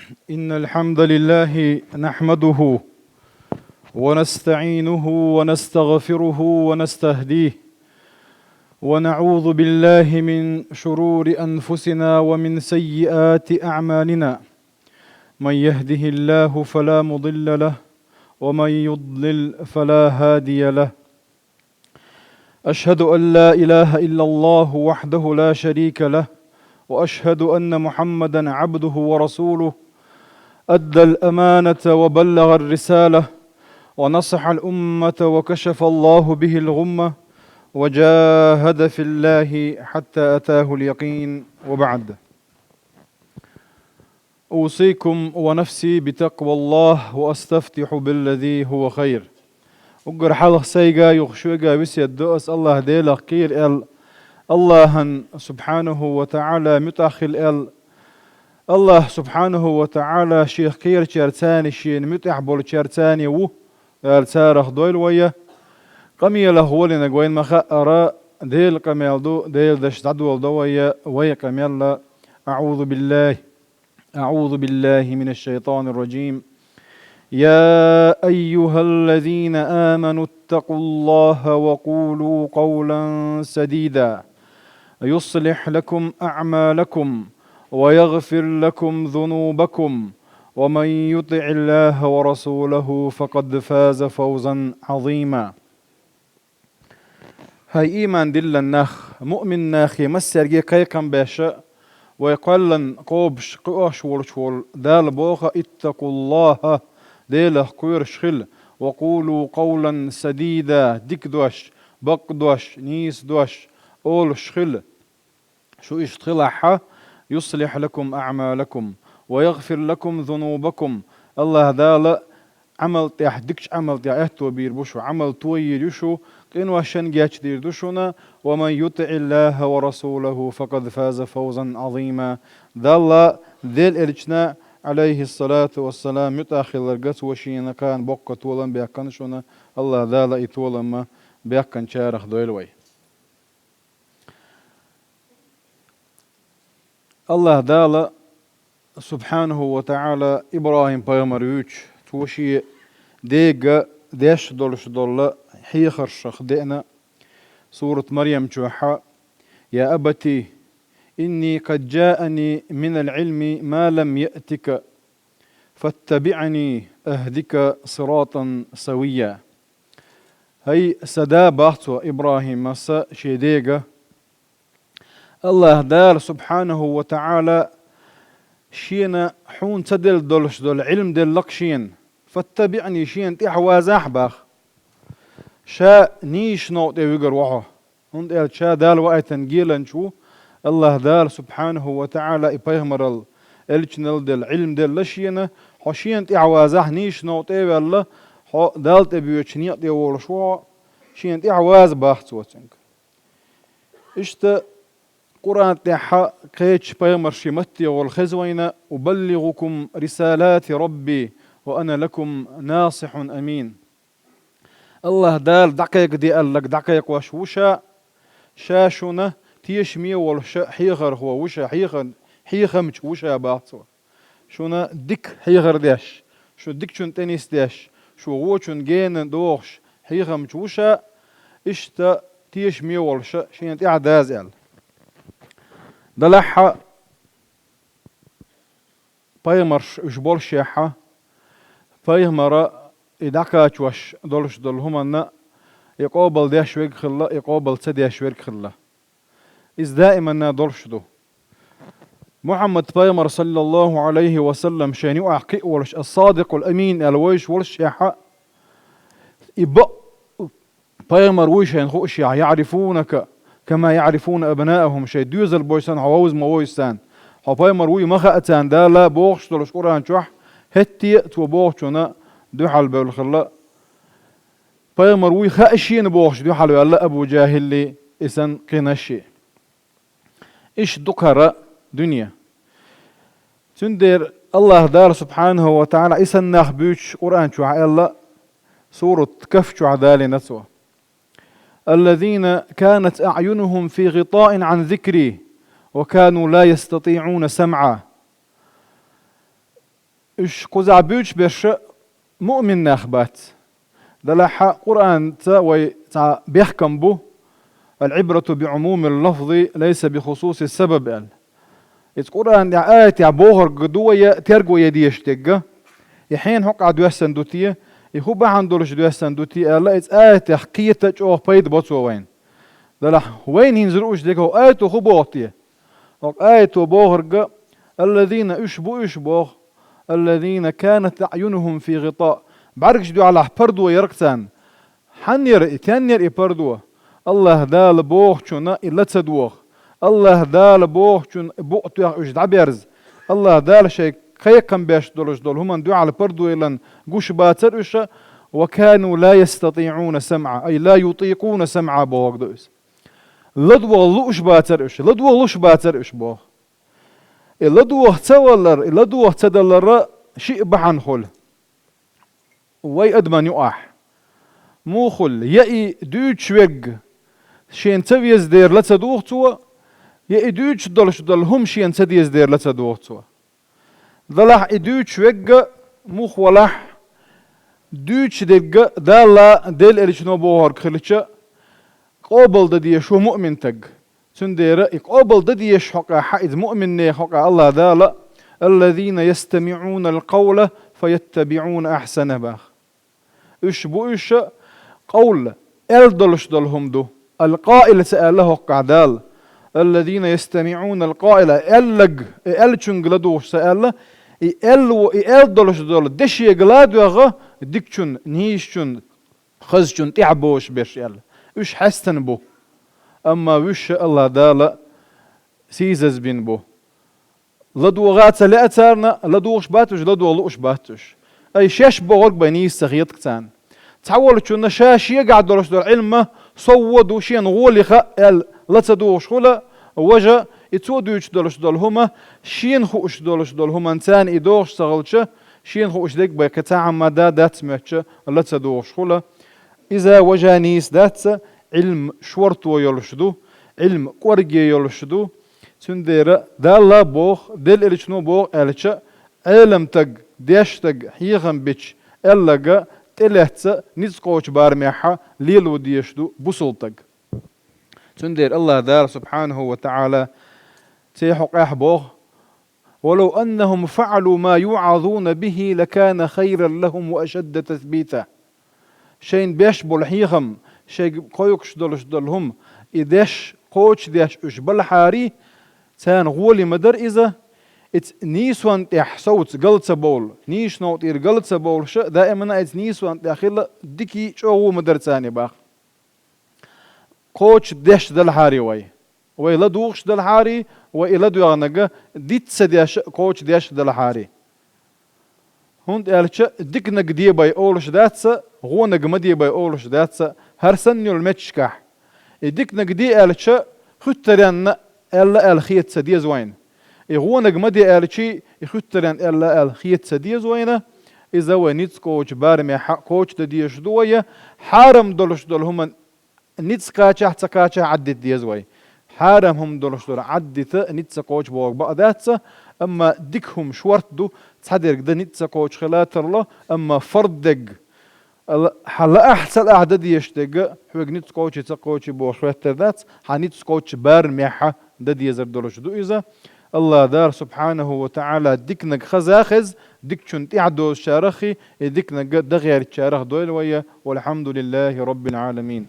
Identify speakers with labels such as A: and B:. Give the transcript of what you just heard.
A: إن الحمد لله نحمده ونستعينه ونستغفره ونستهديه ونعوذ بالله من شرور أنفسنا ومن سيئات أعمالنا. من يهده الله فلا مضل له ومن يضلل فلا هادي له. أشهد أن لا إله إلا الله وحده لا شريك له، وأشهد أن محمدا عبده ورسوله، أدى الأمانة وبلغ الرسالة ونصح الأمة وكشف الله به الغمة وجاهد في الله حتى أتاه اليقين. وبعد، أوصيكم ونفسي بتقوى الله وأستفتح بالذي هو خير. أقر حلق سيقا يخشوقا بسي الدؤس الله ديلق كير الله سبحانه وتعالى متأخل الله سبحانه وتعالى شيخ كير شرتاني شين متحبول شرتاني و سارخ دويل ويا قمي لهولنا قوين مخأرا ديل قميل دو ديل دش تعدول دويا ويا قميل. أعوذ بالله من الشيطان الرجيم. يا أيها الذين آمنوا اتقوا الله وقولوا قولا سديدا يصلح لكم أعمالكم ويغفر لكم ذنوبكم ومن يطع الله ورسوله فقد فاز فوزا عظيما. هاي إيمان دل النخ مؤمن ناخي مسرقي قيقا باشا ويقلن قوبش قوش ورشول دال بوخا اتقوا الله ديله قوير شخل وقولوا قولا سديدا ديك دوش بق دوش نيس دوش أول شخل شو اشتخلحها يصلح لكم أعمالكم ويغفر لكم ذنوبكم. الله دال عمل تحدكش عمل تأهتو بيربوشو عمل تويريشو قين وشن جاتش دير دوشونا. ومن يطع الله ورسوله فقد فاز فوزا عظيما. دال ذيل إرجنا عليه الصلاة والسلام يتأخل القس وشينا كان بقى طولا بيكنشونا. الله دال إطولا ما بيكن شارخ دويلوي. الله دال سبحانه وتعالى إبراهيم بيامريوش توشي ديق ديش دولش دول حيخر شخ دينا سورة مريم جوحا. يا أبتي إني قد جاءني من العلم ما لم يأتك فاتبعني أهدك صراطا سويا. هي سدا باحتو إبراهيم مسا شيديقة الله دار سبحانه وتعالى شينا حون تدل دولش دول علم دل لقشين فاتبعني شين تحوازاح باخ شا نيش نوت ويقر وحو هند قال شا دال وقتا جيلا شو الله دال سبحانه وتعالى إبايهمر الجنال دل علم دل لشينا حشين تحوازاح نيش نوت والله دال تبيوش نيت يورشوا شين تحواز باخ توتنك اشتا قرآن تحا قيتش بيمر شمتي والخزوين أبلغكم رسالات ربي وأنا لكم ناصح أمين. الله دال دقيق دي قال لك دقيق وشوشا شاشنا تيشمي والشا حيغر هو وشا حيغر مش وشا باعتوا شونا ديك حيغر داش شو ديك شون تنس داش شو ووشون جين دوغش حيغر مش وشا اشتا تيشمي والشا شين تعداز قال دلحا بايمرش اجبور شيحا بايمرا إدعكاش وش دولش دولهما يقابل داش ويك خلا يقابل تداش ويك خلا إز دائما دولش دو محمد بايمر صلى الله عليه وسلم شان يعقي ولش الصادق الأمين الويش ولش يحا يبقى بايمر ويشان خوش يعرفونك كما يعرفون أبنائهم شيء ديوزل بويسان عواوز مويسان بايمر وي مخأتان دا لا بوخش دولش قرآن شوح هتي تو بوخشنا دو حال بالخلا بايمر وي خاشين بوخش دو حال يلا أبو جاهل لي إسان قناشي إيش دكرة دنيا تندر الله دار سبحانه وتعالى إسان نخبوش قرآن شوح يلا سورة كف شوح دالي نسوه. الذين كانت أعينهم في غطاء عن ذكري وكانوا لا يستطيعون سمعا. إش قزع بيوش بيش مؤمن ناخبات دلح قرآن تا ويتا بيحكم به العبرة بعموم اللفظ ليس بخصوص السبب قال القرآن يا آيات يا بوهر قدوة ترجو يديش تجا يحين حق عدو السندوتية يخوب عندولش دو السندوتية لا آيات حقية جو بيد بوتو وين دلح وين ينزلوش ديكو آيات وخبوتية آيات وبوهر الذين اشبو الذين كانت أعينهم في غطاء بعركش دو على بردو يركتان حنير تنير إبردو الله دال بوخ شنا إلا تدوخ الله دال بوخ شن بوقت يخش عبيرز الله دال شيء خيقا باش دولش دول هم دو على بردو إلان قوش باتر إش وكانوا لا يستطيعون سمعا أي لا يطيقون سمعا بوخ دوس لدو لوش باتر إش لدو لوش باتر إش بوخ لدو تولر لدو تدلر شيء بحن خل وي أدمن يقح مو خل يأي دوش وج شين تبيز دير لتدوخ توا يأي دوش دولش دول هم شين تديز دير لتدوخ توا دلح دوش وج مو خولح دوش دير دالا ديل إليشنو بوهر خلتش قابل ددي شو مؤمن تج تندير قابل ددي حقا حائد مؤمن حقا الله دالا الذين يستمعون القول فيتبعون أحسن باخ إش بو إش قول دولش دولهم دو القائل سأله قعدال الذين يستمعون القائل شنق لدوش سأله دولش دول دش يقلاد وغا ديكشن نيشن خزشن تعبوش بيش يلا وش حسن بو أما وش الله دالا سيزز بين بو لدو غاتsa لأتارنا لدوش باتوش لدو لوش باتوش أي شاش بغرق بنيس سخيط كتان تحول شو شاش يقعد دولش دول علمه صودوا شين غولي خا لا تدوش خلا وجا يتودوش دولش دول هما شين خوش دولش دول هما انسان يدوش سغلش شين خوش ديك بكتاع مدا دات ماتش لا تدوش خلا إذا وجا نيس داتس علم شورتو يلشدو علم قرقي يلشدو سندير دالا بوخ دل إلشنو بوخ ألش علم تج ديش تج حيغم بيش ألقى تلهتس نزقوش بارميحة ليلو ديشدو بسلطق سندير الله دار سبحانه وتعالى تيحق أحبوه ولو أنهم فعلوا ما يوعظون به لكان خيرا لهم وأشد تثبيتا شين بيش بالحيغم شي قويكش دولش دولهم إداش قوش ديش اش بالحاري تان غولي مدر إذا نيسوان تحسوت قلت بول نيش نوت قلت بول ش دائما نيسوان تأخيل ديكي شو مدر ثاني باخ قوش ديش دالحاري وي لدوغش دالحاري وي لدو يغنق ديت سديش قوش ديش دالحاري هون قالش ديك نقدي باي اولش داتسا غو نقمدي باي اولش داتسا هرسن المتشكح ديك نقدي قالش خطران الا الخيت سدي زوين غو نقمدي قالشي خطران الا الخيت سدي زوينه اذا ونيتس كوچ بارمي كوچ دديش دويه حارم دولش دول هم نيتس كاچا تكاچا عدت دي زوي حارم هم دولش دول عدت نيتس كوچ بوق بقداتسا اما ديكهم شورتدو تصدر قد نيتس كوچ خلات الله اما فردق حلا احسن اعداد يشتق حوق نيتس كوچ تقوچ بو شوت ذات حنيتس كوچ بارميحه دد يزر دولش دو اذا الله دار سبحانه وتعالى ديكنك خزاخز ديكشن تعدو الشارخي ديكنك دغير الشارخ دول ويا والحمد لله رب العالمين.